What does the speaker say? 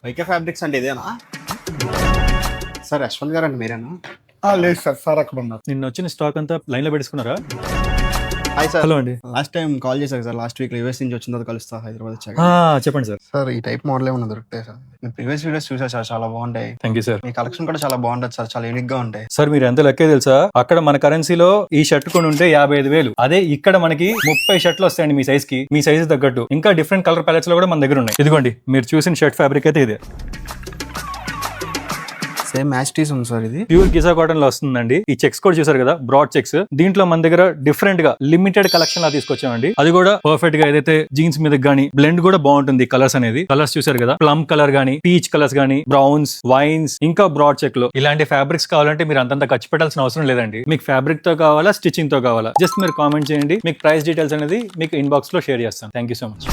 YK fabrics అంటే ఇదేనా sir? Yashwant గారు అండి మీరేనా? లేదు సార్, సార్ అక్కడ ఉన్నారు. నిన్న వచ్చిన స్టాక్ అంతా లైన్ లో పెట్టేసుకున్నారా? Hi sir. హలో అండి. లాస్ట్ టైం కాల్ చేశారు సార్, లాస్ట్ వీక్ యూఎస్ నుంచి వచ్చిన తర్వాత కలుస్తా హైదరాబాద్ వచ్చాక. చెప్పండి సార్. సార్ ఈ టైప్ మోడల్ ఏమన్నా దొరుకుతాయి సార్? నేను ప్రీవియస్ వీడియోస్ చూసా సార్, చాలా బాగుంటాయి. Thank you sir. Me collection కూడా చాలా బాగుంటుంది సార్, చాలా యూనిక్ గా ఉంటాయి. సార్ మీరు ఎంత లెక్కే తెలుసా? అక్కడ మన కరెన్సీలో ఈ షర్ట్ కొని ఉంటే 55,000. అదే ఇక్కడ మనకి 30 షర్ట్లు వస్తాయండి మీ సైజ్ కి, మీ సైజ్ తగ్గట్టు. ఇంకా డిఫరెంట్ కలర్ ప్యాలెట్స్ లో కూడా మన దగ్గర ఉన్నాయి. ఇదిగోండి మీరు చూసిన షర్ట్ ఫ్యాబ్రిక్ అయితే ఇదే. సేమ్ మ్యాచ్ టీస్ ఉంది సార్. ఇది ప్యూర్ గిజా కాటన్ లో వస్తుందండి. ఈ చెక్స్ కూడా చూసారు కదా, బ్రాడ్ చెక్స్. దీంట్లో మన దగ్గర డిఫరెంట్ గా లిమిటెడ్ కలెక్షన్ లా తీసుకొచ్చామండి. అది కూడా పర్ఫెక్ట్ గా ఏదైతే జీన్స్ మీద గానీ బ్లెండ్ కూడా బాగుంటుంది. కలర్స్ అనేది కలర్స్ చూసారు కదా, ప్లమ్ కలర్ గానీ, పీచ్ కలర్స్ గానీ, బ్రౌన్స్, వైన్స్, ఇంకా బ్రాడ్ చెక్ లో ఇలాంటి ఫ్యాబ్రిక్స్ కావాలంటే మీరు అంతంత ఖర్చు పెట్టాల్సిన అవసరం లేదండి. మీకు ఫ్యాబ్రిక్ తో కావాలా, స్టిచ్చింగ్ తో కావాలా, జస్ట్ మీరు కామెంట్ చేయండి. మీకు ప్రైస్ డీటెయిల్స్ అనేది మీకు ఇన్బాక్స్ లో షేర్ చేస్తాను. Thank you so much.